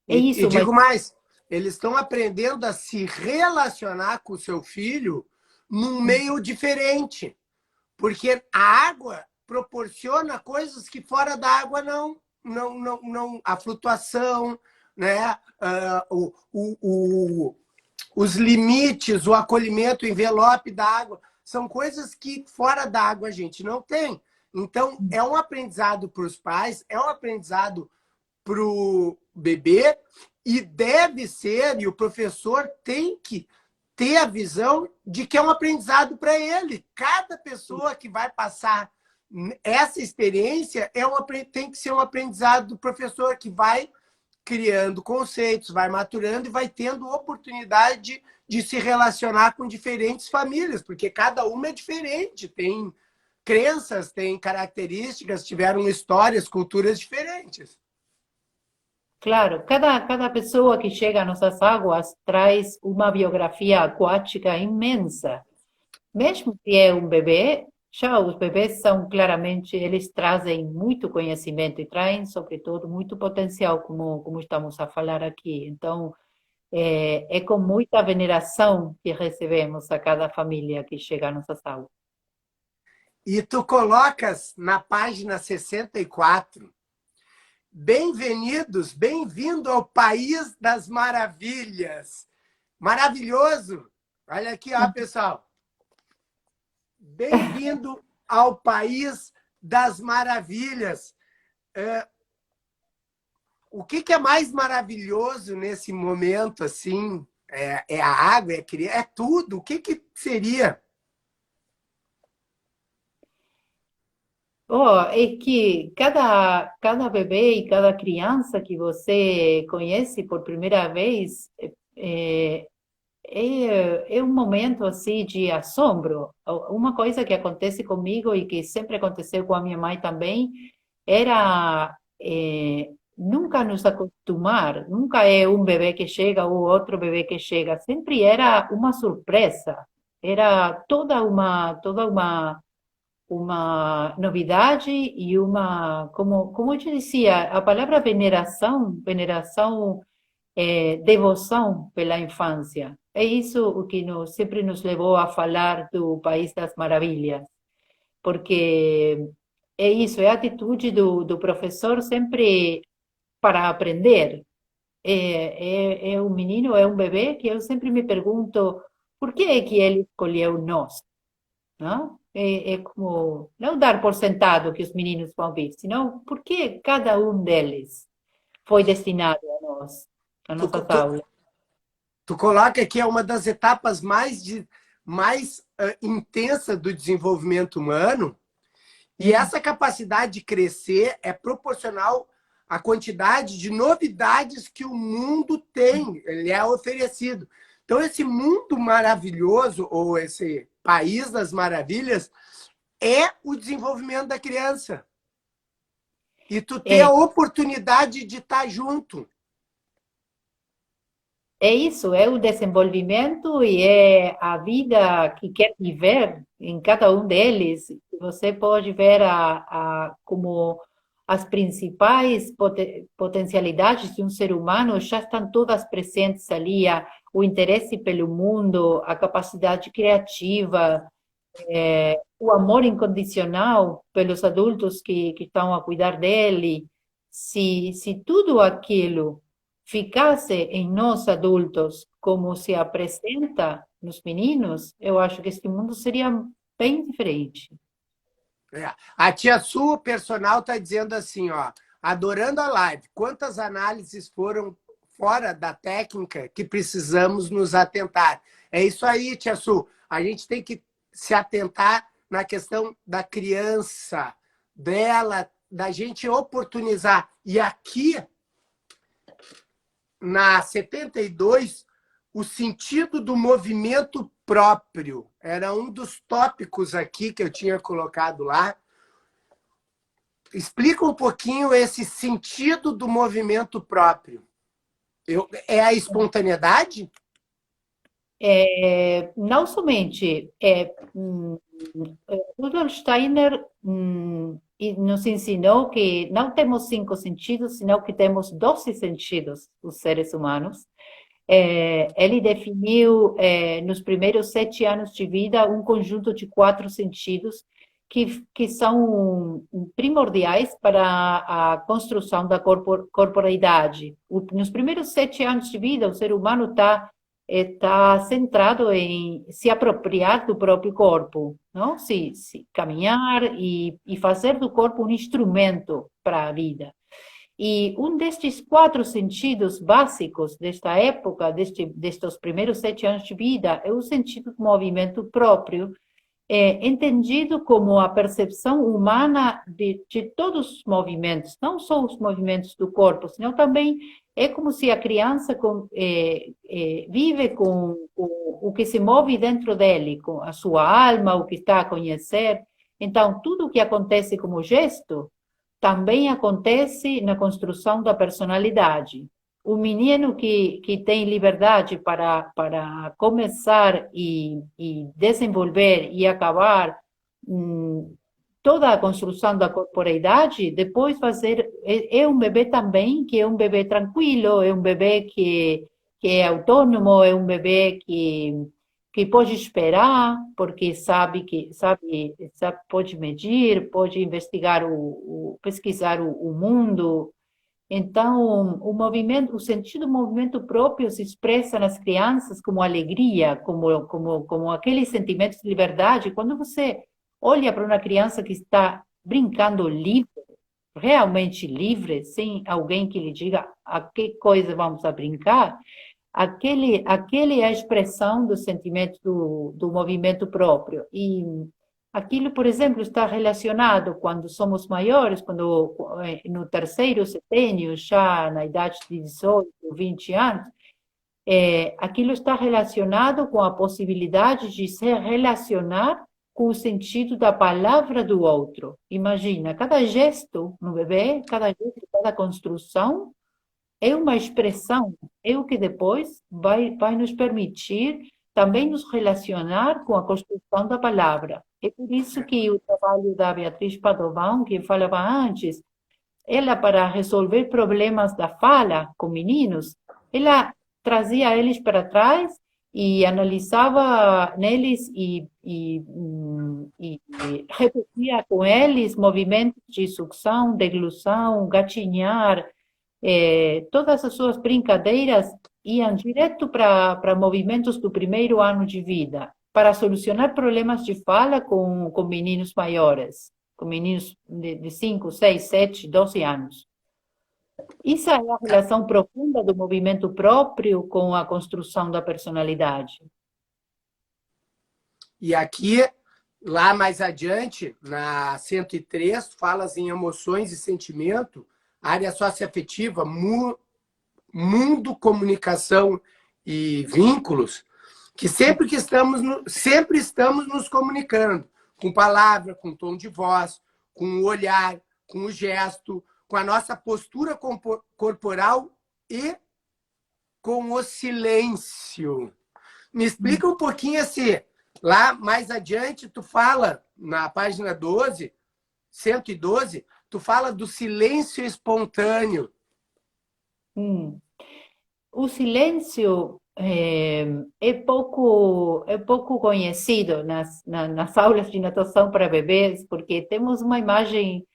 É E isso, mas digo mais, eles estão aprendendo a se relacionar com o seu filho num meio diferente, porque a água proporciona coisas que fora da água não, a flutuação, né? Os limites, o acolhimento, o envelope da água, são coisas que fora da água a gente não tem. Então, é um aprendizado para os pais, é um aprendizado para o bebê, e deve ser, e o professor tem que ter a visão de que é um aprendizado para ele. Cada pessoa que vai passar essa experiência tem que ser um aprendizado do professor, que vai criando conceitos, vai maturando e vai tendo oportunidade de se relacionar com diferentes famílias, porque cada uma é diferente, tem crenças, tem características, tiveram histórias, culturas diferentes. claro, cada pessoa que chega a nossas águas traz uma biografia aquática imensa. Mesmo que é um bebê, já os bebês são claramente, eles trazem muito conhecimento e trazem, sobretudo, muito potencial, como estamos a falar aqui. Então, é com muita veneração que recebemos a cada família que chega a nossas aulas. E tu colocas na página 64: bem-vindos, bem-vindo ao País das Maravilhas. Maravilhoso! Olha aqui, ó, pessoal. Bem-vindo ao País das Maravilhas. O que é mais maravilhoso nesse momento, assim? É a água, é tudo. O que seria? Oh, é que cada bebê e cada criança que você conhece por primeira vez é, é um momento assim de assombro. Uma coisa que acontece comigo e que sempre aconteceu com a minha mãe também era nunca nos acostumar, nunca é um bebê que chega ou outro bebê que chega, sempre era uma surpresa, era toda uma novidade e como eu te dizia, a palavra veneração devoção pela infância. É isso o que sempre nos levou a falar do País das Maravilhas, porque é isso, é a atitude do professor sempre para aprender. É um menino, é um bebê que eu sempre me pergunto por que é que ele escolheu nós, não? É como não dar por sentado que os meninos vão vir, senão por que cada um deles foi destinado a nós, a Tu, nossas tu, aulas. tu coloca que é uma das etapas mais intensa do desenvolvimento humano, e essa capacidade de crescer é proporcional à quantidade de novidades que o mundo tem, ele é oferecido. Então, esse mundo maravilhoso, ou esse país das maravilhas, é o desenvolvimento da criança. E tu ter a É, oportunidade de estar junto. é isso, é o desenvolvimento e é a vida que quer viver em cada um deles. Você pode ver como as principais potencialidades de um ser humano já estão todas presentes ali, o interesse pelo mundo, a capacidade criativa, o amor incondicional pelos adultos que estão a cuidar dele. Se tudo aquilo ficasse em nós adultos como se apresenta nos meninos, eu acho que este mundo seria bem diferente. A tia Su, personal, está dizendo assim, ó, adorando a live, quantas análises foram fora da técnica que precisamos nos atentar? É isso aí, tia Su. A gente tem que se atentar na questão da criança, dela, da gente oportunizar. E aqui, na 72, o sentido do movimento próprio era um dos tópicos aqui que eu tinha colocado lá. Explica um pouquinho esse sentido do movimento próprio. É a espontaneidade? Não somente Rudolf Steiner nos ensinou que não temos 5 sentidos, senão que temos 12 sentidos, os seres humanos. Ele definiu, nos primeiros 7 anos de vida, um conjunto de 4 sentidos que são primordiais para a construção da corporeidade. Nos primeiros 7 anos de vida, o ser humano está centrado em se apropriar do próprio corpo, não? Se caminhar e fazer do corpo um instrumento para a vida. E um destes 4 sentidos básicos desta época, destes primeiros 7 anos de vida, é o sentido do movimento próprio, entendido como a percepção humana de todos os movimentos, não só os movimentos do corpo, senão também é como se a criança vive com o que se move dentro dele, com a sua alma, o que está a conhecer. Então, tudo o que acontece como gesto também acontece na construção da personalidade. O menino que tem liberdade para começar e desenvolver e acabar toda a construção da corporeidade, depois fazer é um bebê também que é um bebê tranquilo, é um bebê que é autônomo, é um bebê que pode esperar, porque pode medir, pode investigar pesquisar o mundo. Então, o sentido do movimento próprio se expressa nas crianças como alegria, como aqueles sentimentos de liberdade. Quando você olha para uma criança que está brincando livre, realmente livre, sem alguém que lhe diga a que coisa vamos a brincar, aquele é a expressão do sentimento do movimento próprio. E aquilo, por exemplo, está relacionado quando somos maiores, quando no terceiro setênio, já na idade de 18, 20 anos, aquilo está relacionado com a possibilidade de se relacionar com o sentido da palavra do outro. Imagina, cada gesto no bebê, cada gesto, cada construção é uma expressão, é o que depois vai nos permitir também nos relacionar com a construção da palavra. É por isso que o trabalho da Beatriz Padovan, que eu falava antes, ela, para resolver problemas da fala com meninos, ela trazia eles para trás e analisava neles e repetia com eles movimentos de sucção, deglução, gatinhar, todas as suas brincadeiras iam direto para movimentos do primeiro ano de vida, para solucionar problemas de fala com meninos maiores, com meninos de 5, 6, 7, 12 anos. Isso é a relação profunda do movimento próprio com a construção da personalidade. E aqui, lá mais adiante, na 103, falas em emoções e sentimento, área socioafetiva, mundo, comunicação e vínculos, que sempre estamos nos comunicando, com palavra, com tom de voz, com o olhar, com o gesto, com a nossa postura corporal e com o silêncio. Me explica um pouquinho esse. Lá mais adiante, tu fala, na página 12, 112, tu fala do silêncio espontâneo. O silêncio é pouco conhecido nas aulas de natação para bebês, porque temos uma imagem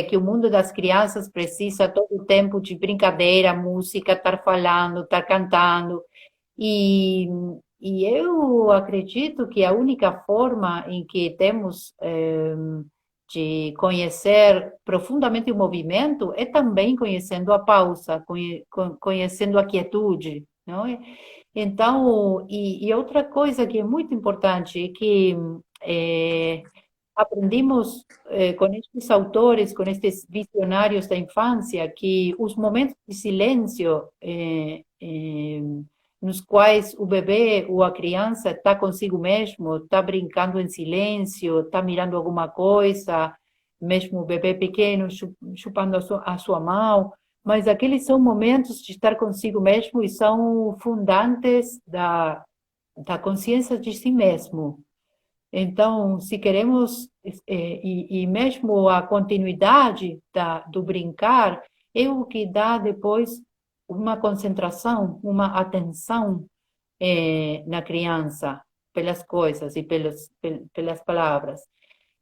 que o mundo das crianças precisa todo o tempo de brincadeira, música, estar falando, estar cantando. E, e eu acredito que a única forma em que temos de conhecer profundamente o movimento é também conhecendo a pausa, conhecendo a quietude, não é? Então, e outra coisa que é muito importante é que eh, aprendimos com estes autores, com estes visionários da infância, que os momentos de silêncio nos quais o bebê ou a criança está consigo mesmo, está brincando em silêncio, está mirando alguma coisa, mesmo o bebê pequeno chupando a sua mão, mas aqueles são momentos de estar consigo mesmo e são fundantes da consciência de si mesmo. Então, se queremos, e mesmo a continuidade do brincar, é o que dá depois uma concentração, uma atenção na criança, pelas coisas e pelas palavras.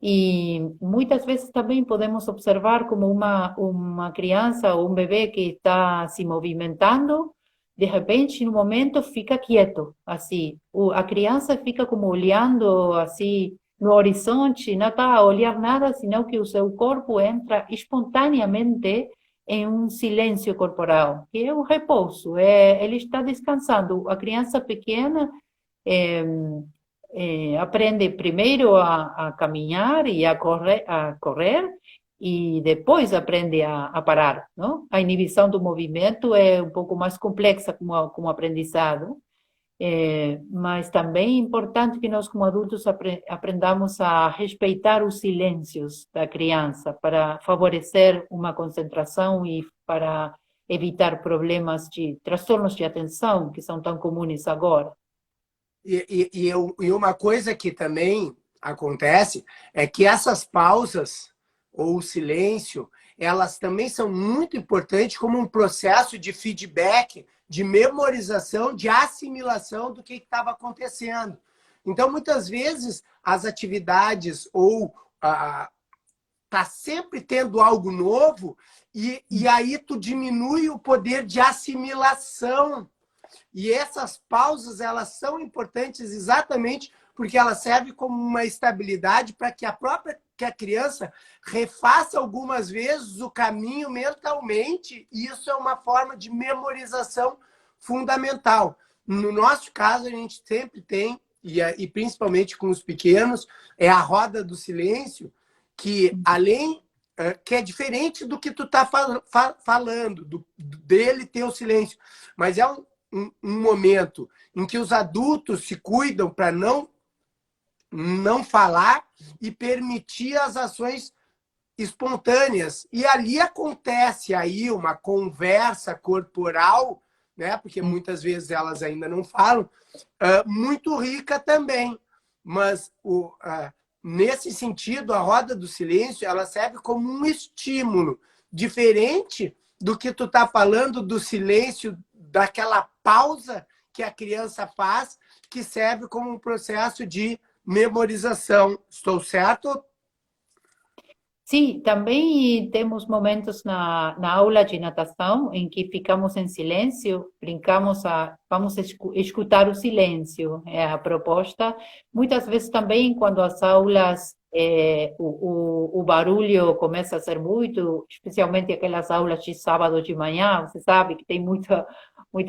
E muitas vezes também podemos observar como uma criança ou um bebê que está se movimentando, de repente, no momento, fica quieto, assim. A criança fica como olhando, assim, no horizonte, não está a olhar nada, senão que o seu corpo entra espontaneamente em um silêncio corporal, que é o repouso, ele está descansando. A criança pequena é, aprende primeiro a caminhar e a correr e depois aprende a parar, não? A inibição do movimento é um pouco mais complexa como aprendizado, mas também é importante que nós, como adultos, aprendamos a respeitar os silêncios da criança para favorecer uma concentração e para evitar problemas de transtornos de atenção que são tão comuns agora. E uma coisa que também acontece é que essas pausas ou o silêncio, elas também são muito importantes como um processo de feedback, de memorização, de assimilação do que estava acontecendo. Então, muitas vezes, as atividades ou tá sempre tendo algo novo e aí tu diminui o poder de assimilação. E essas pausas, elas são importantes exatamente porque elas servem como uma estabilidade para que que a criança refaça algumas vezes o caminho mentalmente, e isso é uma forma de memorização fundamental. No nosso caso, a gente sempre tem, e principalmente com os pequenos, é a roda do silêncio, que além que é diferente do que tu tá falando, dele ter o silêncio, mas é um momento em que os adultos se cuidam para não falar e permitir as ações espontâneas. E ali acontece aí uma conversa corporal, né? Porque muitas vezes elas ainda não falam, muito rica também. Mas nesse sentido, a roda do silêncio, ela serve como um estímulo, diferente do que tu tá falando do silêncio, daquela pausa que a criança faz, que serve como um processo de memorização. Estou certo? Sim, também temos momentos na aula de natação em que ficamos em silêncio, brincamos vamos escutar o silêncio, é a proposta. Muitas vezes também quando as aulas, o barulho começa a ser muito, especialmente aquelas aulas de sábado de manhã, você sabe que tem muita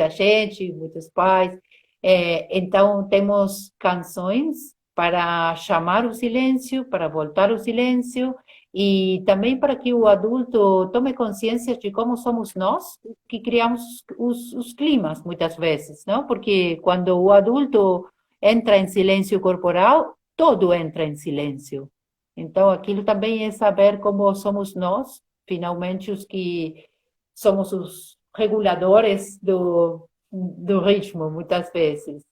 gente, muitos pais. Então temos canções para chamar o silêncio, para voltar o silêncio, e também para que o adulto tome consciência de como somos nós que criamos os climas, muitas vezes, não? Porque quando o adulto entra em silêncio corporal, todo entra em silêncio. Então, aquilo também é saber como somos nós, finalmente, os que somos os reguladores do ritmo, muitas vezes.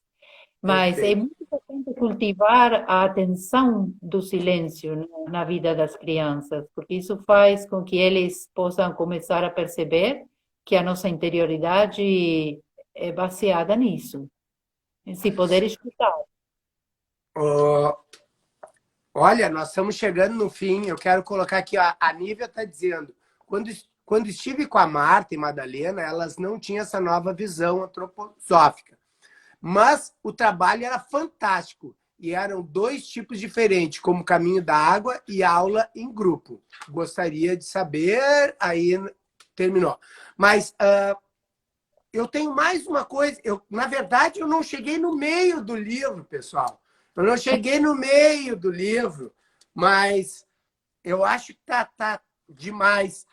Mas é Perfeito. muito importante cultivar a atenção do silêncio, né, na vida das crianças, porque isso faz com que eles possam começar a perceber que a nossa interioridade é baseada nisso, em se poder escutar. Oh, olha, nós estamos chegando no fim. Eu quero colocar aqui, a Nívia está dizendo, quando estive com a Marta e Madalena, elas não tinham essa nova visão antroposófica. Mas o trabalho era fantástico. E eram 2 tipos diferentes, como Caminho da Água e aula em grupo. Gostaria de saber, aí terminou. Mas eu tenho mais uma coisa. Na verdade, eu não cheguei no meio do livro, pessoal. Eu não cheguei no meio do livro, mas eu acho que tá demais.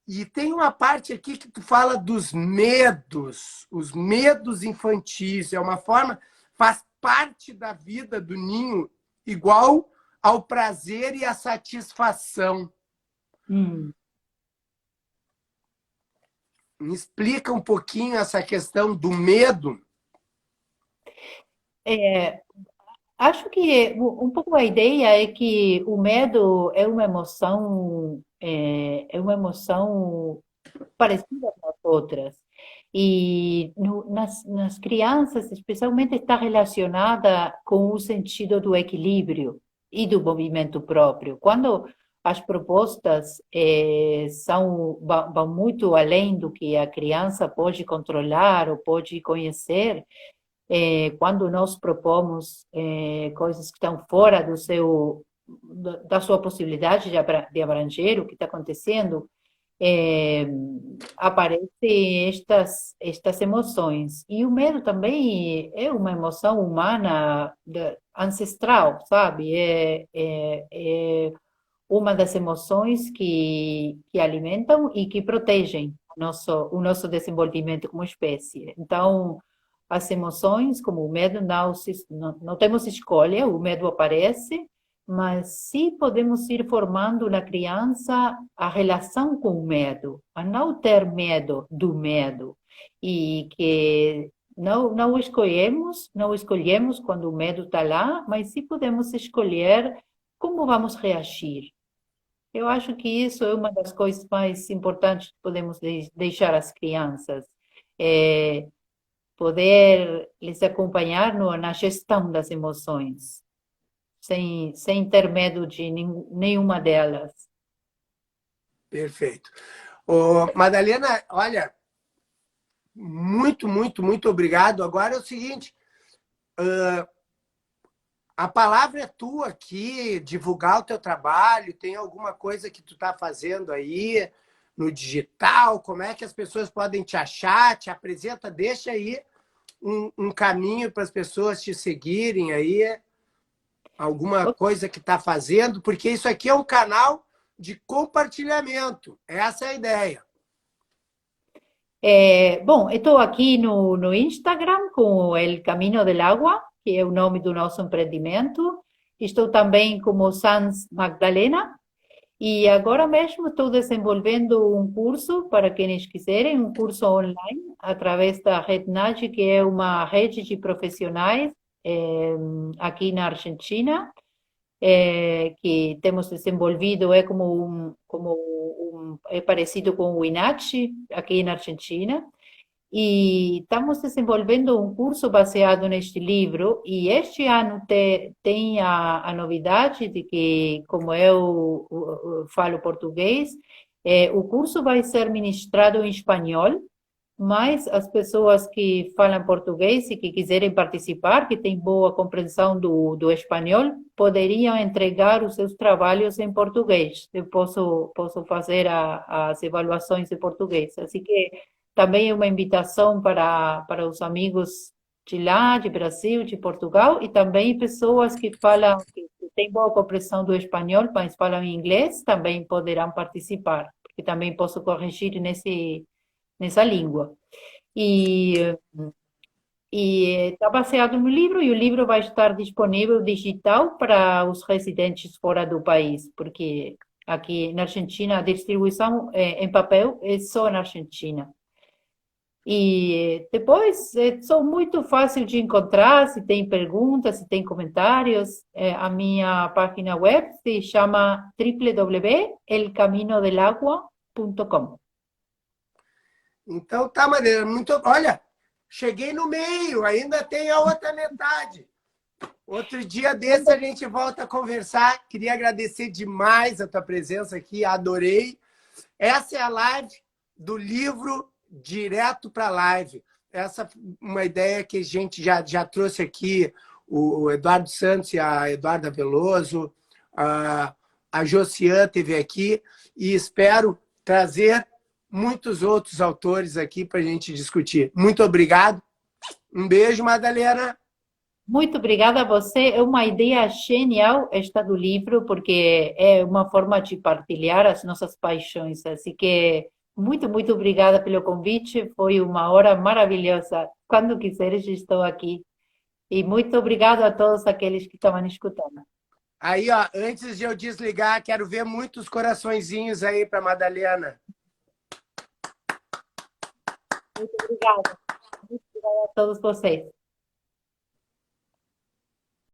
E tem uma parte aqui que tu fala dos medos, os medos infantis. É uma forma, faz parte da vida do ninho, igual ao prazer e à satisfação. Me explica um pouquinho essa questão do medo. É, acho que um pouco a ideia é que o medo é uma emoção parecida com as outras. E nas crianças, especialmente, está relacionada com o sentido do equilíbrio e do movimento próprio. Quando as propostas vão muito além do que a criança pode controlar ou pode conhecer, quando nós propomos coisas que estão fora da sua possibilidade de abranger o que está acontecendo, aparecem estas emoções. E o medo também é uma emoção humana ancestral, sabe? É uma das emoções que alimentam e que protegem o nosso desenvolvimento como espécie. Então, as emoções, como o medo, não temos escolha, o medo aparece, mas sim podemos ir formando na criança a relação com o medo, a não ter medo do medo, e que não escolhemos quando o medo está lá, mas sim podemos escolher como vamos reagir. Eu acho que isso é uma das coisas mais importantes que podemos deixar às crianças. É poder lhes acompanhar na gestão das emoções, sem ter medo de nenhuma delas. Perfeito. Madalena, olha, muito, muito, muito obrigado. Agora é o seguinte, a palavra é tua aqui, divulgar o teu trabalho, tem alguma coisa que tu está fazendo aí no digital, como é que as pessoas podem te achar, te apresenta, deixa aí um caminho para as pessoas te seguirem aí, alguma coisa que está fazendo, porque isso aqui é um canal de compartilhamento, essa é a ideia. Bom, estou aqui no Instagram com o El Camino del Agua, que é o nome do nosso empreendimento. Estou também como Sans Magdalena. E agora mesmo estou desenvolvendo um curso para quienes quiserem, um curso online, através da RedNage, que é uma rede de profissionais aqui na Argentina, que temos desenvolvido, é parecido com o INACHI, aqui na Argentina, e estamos desenvolvendo um curso baseado neste livro, e este ano tem a novidade de que, como eu falo português, o curso vai ser ministrado em espanhol, mas as pessoas que falam português e que quiserem participar, que têm boa compreensão do espanhol, poderiam entregar os seus trabalhos em português. Eu posso fazer as avaliações em português. Assim que também é uma invitação para os amigos de lá, de Brasil, de Portugal, e também pessoas que têm boa compreensão do espanhol, mas falam inglês, também poderão participar, porque também posso corrigir nessa língua. E está baseado no livro, e o livro vai estar disponível digital para os residentes fora do país, porque aqui na Argentina a distribuição em papel é só na Argentina. E depois, sou muito fácil de encontrar, se tem perguntas, se tem comentários. A minha página web se chama www.elcaminodelagua.com. Então tá, Madeira, olha, cheguei no meio, ainda tem a outra metade. Outro dia desse a gente volta a conversar. Queria agradecer demais a tua presença aqui, adorei. Essa é a live do livro Direto para a Live. essa uma ideia que a gente já trouxe aqui, o Eduardo Santos e a Eduarda Veloso, a Josiane teve aqui, e espero trazer muitos outros autores aqui para a gente discutir. Muito obrigado. Um beijo, Madalena. Muito obrigada a você. É uma ideia genial esta do livro, porque é uma forma de partilhar as nossas paixões. Assim que muito obrigada pelo convite. Foi uma hora maravilhosa. Quando quiseres, estou aqui. E muito obrigado a todos aqueles que estavam escutando. Aí, ó, antes de eu desligar, quero ver muitos coraçõezinhos aí para Madalena. Muito obrigada. Muito obrigada a todos vocês.